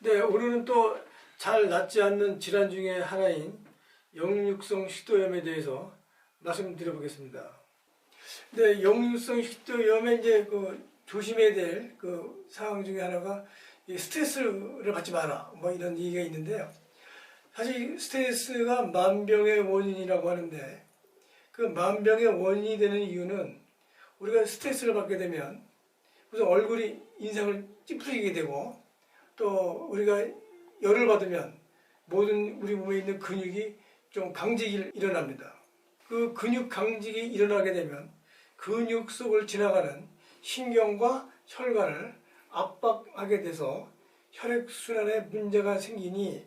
네, 오늘은 또 잘 낫지 않는 질환 중에 하나인 역류성 식도염에 대해서 말씀드려 보겠습니다. 네, 역류성 식도염에 이제 조심해야 될 사항 중에 하나가 이 스트레스를 받지 마라, 뭐 이런 얘기가 있는데요. 사실 스트레스가 만병의 원인이라고 하는데, 그 만병의 원인이 되는 이유는 우리가 스트레스를 받게 되면 우선 얼굴이 인상을 찌푸리게 되고, 또 우리가 열을 받으면 모든 우리 몸에 있는 근육이 좀 강직이 일어납니다. 그 근육 강직이 일어나게 되면 근육 속을 지나가는 신경과 혈관을 압박하게 돼서 혈액순환에 문제가 생기니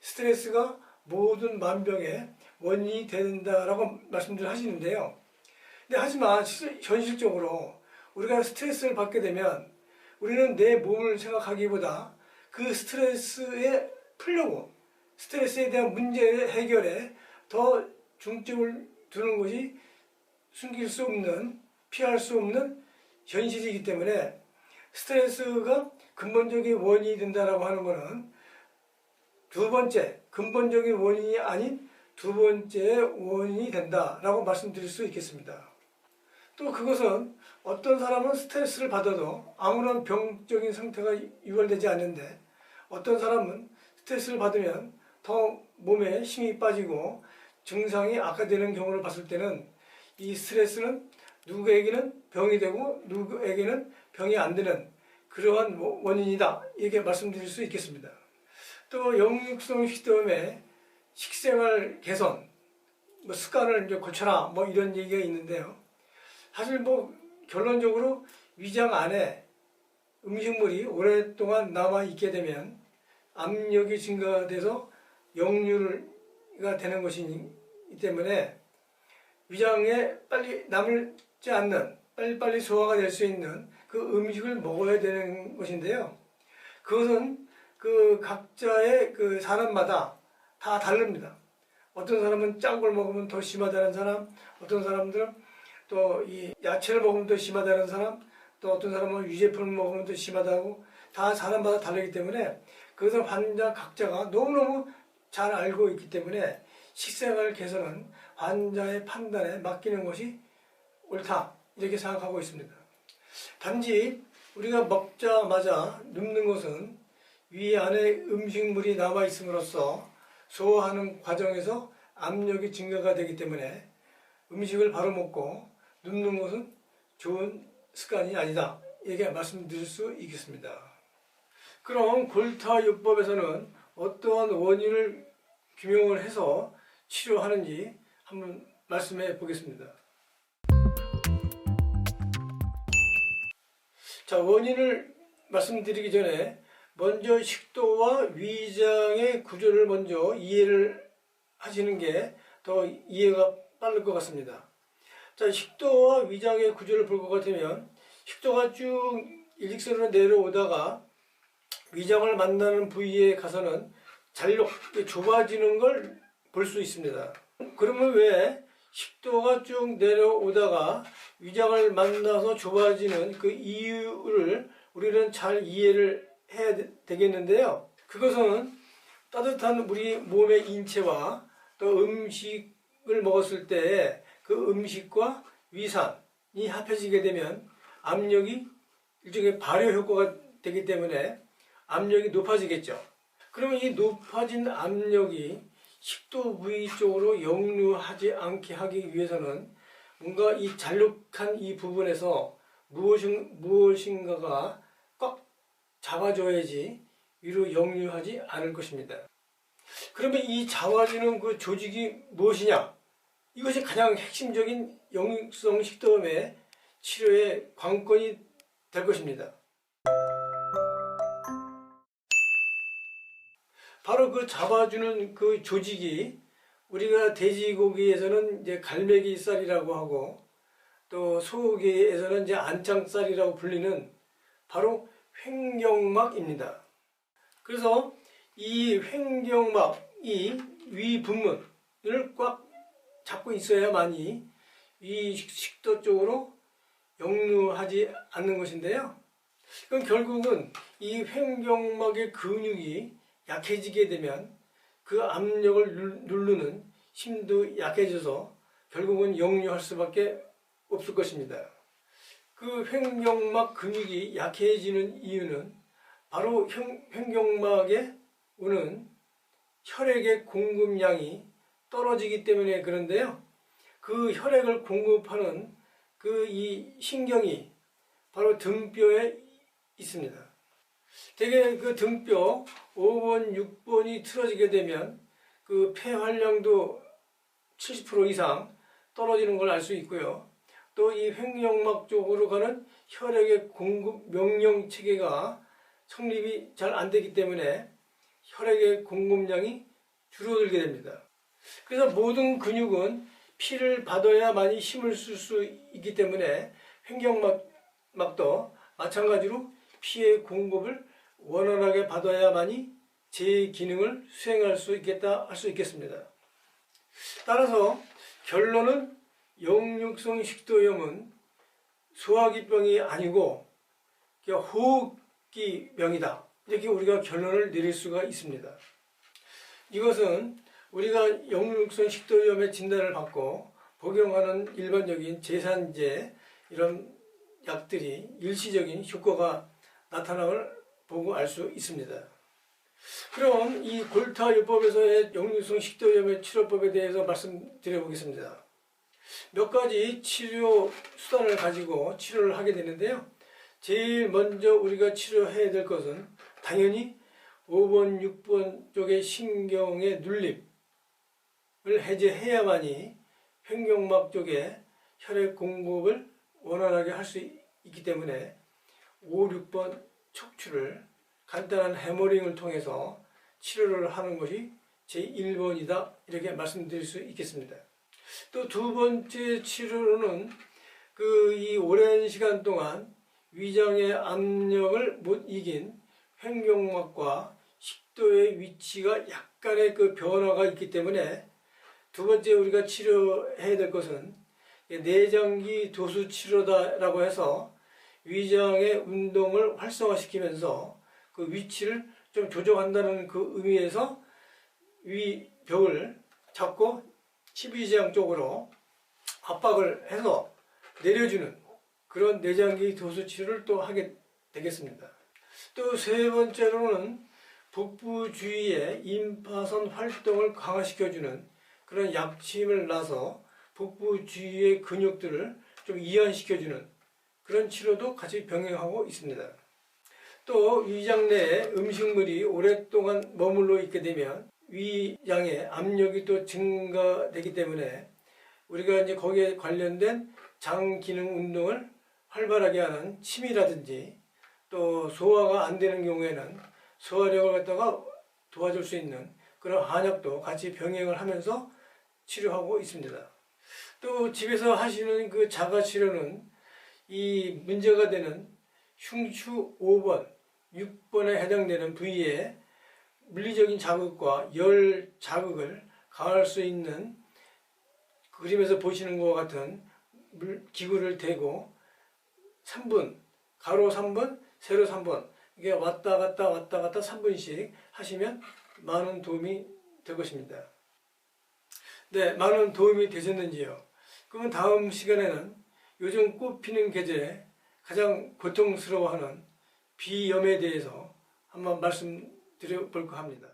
스트레스가 모든 만병의 원인이 된다라고 말씀들 하시는데요. 근데 하지만 현실적으로 우리가 스트레스를 받게 되면 우리는 내 몸을 생각하기보다 그 스트레스에 풀려고 스트레스에 대한 문제 해결에 더 중점을 두는 것이 숨길 수 없는, 피할 수 없는 현실이기 때문에 스트레스가 근본적인 원인이 된다라고 하는 것은 두 번째, 근본적인 원인이 아닌 두 번째 원인이 된다라고 말씀드릴 수 있겠습니다. 또 그것은 어떤 사람은 스트레스를 받아도 아무런 병적인 상태가 유발되지 않는데, 어떤 사람은 스트레스를 받으면 더 몸에 힘이 빠지고 증상이 악화되는 경우를 봤을 때는 이 스트레스는 누구에게는 병이 되고 누구에게는 병이 안 되는 그러한 원인이다, 이렇게 말씀드릴 수 있겠습니다. 또 역류성 식도염의 식생활 개선, 습관을 이제 고쳐라, 이런 얘기가 있는데요. 사실 결론적으로 위장 안에 음식물이 오랫동안 남아 있게 되면 압력이 증가돼서 역류가 되는 것이기 때문에 위장에 빨리 남지 않는, 빨리빨리 소화가 될 수 있는 그 음식을 먹어야 되는 것인데요. 그것은 각자의 사람마다 다 다릅니다. 어떤 사람은 짠 걸 먹으면 더 심하다는 사람, 어떤 사람들은 또 이 야채를 먹으면 더 심하다는 사람, 또 어떤 사람은 유제품을 먹으면 더 심하다고, 다 사람마다 다르기 때문에 그것은 환자 각자가 너무너무 잘 알고 있기 때문에 식생활 개선은 환자의 판단에 맡기는 것이 옳다, 이렇게 생각하고 있습니다. 단지 우리가 먹자마자 눕는 것은 위 안에 음식물이 남아 있음으로써 소화하는 과정에서 압력이 증가가 되기 때문에 음식을 바로 먹고 눕는 것은 좋은 습관이 아니다, 이렇게 말씀드릴 수 있겠습니다. 그럼 골타요법에서는 어떠한 원인을 규명을 해서 치료하는지 한번 말씀해 보겠습니다. 자, 원인을 말씀드리기 전에 먼저 식도와 위장의 구조를 먼저 이해를 하시는 게 더 이해가 빠를 것 같습니다. 자, 식도와 위장의 구조를 볼 것 같으면 식도가 쭉 일직선으로 내려오다가 위장을 만나는 부위에 가서는 잘록 좁아지는 걸 볼 수 있습니다. 그러면 왜 식도가 쭉 내려오다가 위장을 만나서 좁아지는 그 이유를 우리는 잘 이해를 해야 되겠는데요. 그것은 따뜻한 우리 몸의 인체와 또 음식을 먹었을 때 그 음식과 위산이 합해지게 되면 압력이 일종의 발효 효과가 되기 때문에 압력이 높아지겠죠. 그러면 이 높아진 압력이 식도 부위 쪽으로 역류하지 않게 하기 위해서는 뭔가 이 잘록한 이 부분에서 무엇인가가 꽉 잡아줘야지 위로 역류하지 않을 것입니다. 그러면 이 잡아주는 그 조직이 무엇이냐? 이것이 가장 핵심적인 역류성 식도염의 치료의 관건이 될 것입니다. 바로 그 잡아주는 그 조직이 우리가 돼지고기에서는 이제 갈매기살이라고 하고, 또 소고기에서는 이제 안창살이라고 불리는 바로 횡격막입니다. 그래서 이 횡격막이 위 부문을 꽉 잡고 있어야만이 위 식도 쪽으로 역류하지 않는 것인데요. 그럼 결국은 이 횡격막의 근육이 약해지게 되면 그 압력을 누르는 힘도 약해져서 결국은 역류할 수밖에 없을 것입니다. 그 횡격막 근육이 약해지는 이유는 바로 횡격막에 오는 혈액의 공급량이 떨어지기 때문에 그런데요. 그 혈액을 공급하는 그 이 신경이 바로 등뼈에 있습니다. 대개 그 등뼈 5번, 6번이 틀어지게 되면 그 폐활량도 70% 이상 떨어지는 걸 알 수 있고요. 또 이 횡격막 쪽으로 가는 혈액의 공급 명령 체계가 성립이 잘 안 되기 때문에 혈액의 공급량이 줄어들게 됩니다. 그래서 모든 근육은 피를 받아야만이 힘을 쓸 수 있기 때문에 횡격막도 마찬가지로 피의 공급을 원활하게 받아야만이 제 기능을 수행할 수 있겠다 할 수 있겠습니다. 따라서 결론은 역류성 식도염은 소화기병이 아니고 호흡기병이다. 이렇게 우리가 결론을 내릴 수가 있습니다. 이것은 우리가 역류성 식도염의 진단을 받고 복용하는 일반적인 제산제 이런 약들이 일시적인 효과가 나타남을 보고 알 수 있습니다. 그럼 이 골타요법에서의 역류성 식도염의 치료법에 대해서 말씀드려 보겠습니다. 몇 가지 치료 수단을 가지고 치료를 하게 되는데요. 제일 먼저 우리가 치료해야 될 것은 당연히 5번, 6번 쪽의 신경의 눌림을 해제해야만이 횡격막 쪽에 혈액 공급을 원활하게 할 수 있기 때문에 5, 6번 척추를 간단한 해머링을 통해서 치료를 하는 것이 제1번이다 이렇게 말씀드릴 수 있겠습니다. 또 두 번째 치료로는 이 오랜 시간 동안 위장의 압력을 못 이긴 횡격막과 식도의 위치가 약간의 그 변화가 있기 때문에 두 번째 우리가 치료해야 될 것은 내장기 도수 치료다라고 해서 위장의 운동을 활성화시키면서 그 위치를 좀 조정한다는 그 의미에서 위벽을 잡고 십이지장 쪽으로 압박을 해서 내려주는 그런 내장기 도수 치료를 또 하게 되겠습니다. 또 세 번째로는 복부 주위의 임파선 활동을 강화시켜주는 그런 약침을 놔서 복부 주위의 근육들을 좀 이완시켜주는 그런 치료도 같이 병행하고 있습니다. 또 위장 내에 음식물이 오랫동안 머물러 있게 되면 위장의 압력이 또 증가되기 때문에 우리가 이제 거기에 관련된 장 기능 운동을 활발하게 하는 침이라든지 또 소화가 안 되는 경우에는 소화력을 갖다가 도와줄 수 있는 그런 한약도 같이 병행을 하면서 치료하고 있습니다. 또 집에서 하시는 그 자가 치료는 이 문제가 되는 흉추 5번, 6번에 해당되는 부위에 물리적인 자극과 열 자극을 가할 수 있는 그림에서 보시는 것과 같은 기구를 대고 3분, 가로 3분, 세로 3분 이게 왔다 갔다 3분씩 하시면 많은 도움이 될 것입니다. 네, 많은 도움이 되셨는지요? 그러면 다음 시간에는 요즘 꽃피는 계절에 가장 고통스러워하는 비염에 대해서 한번 말씀드려 볼까 합니다.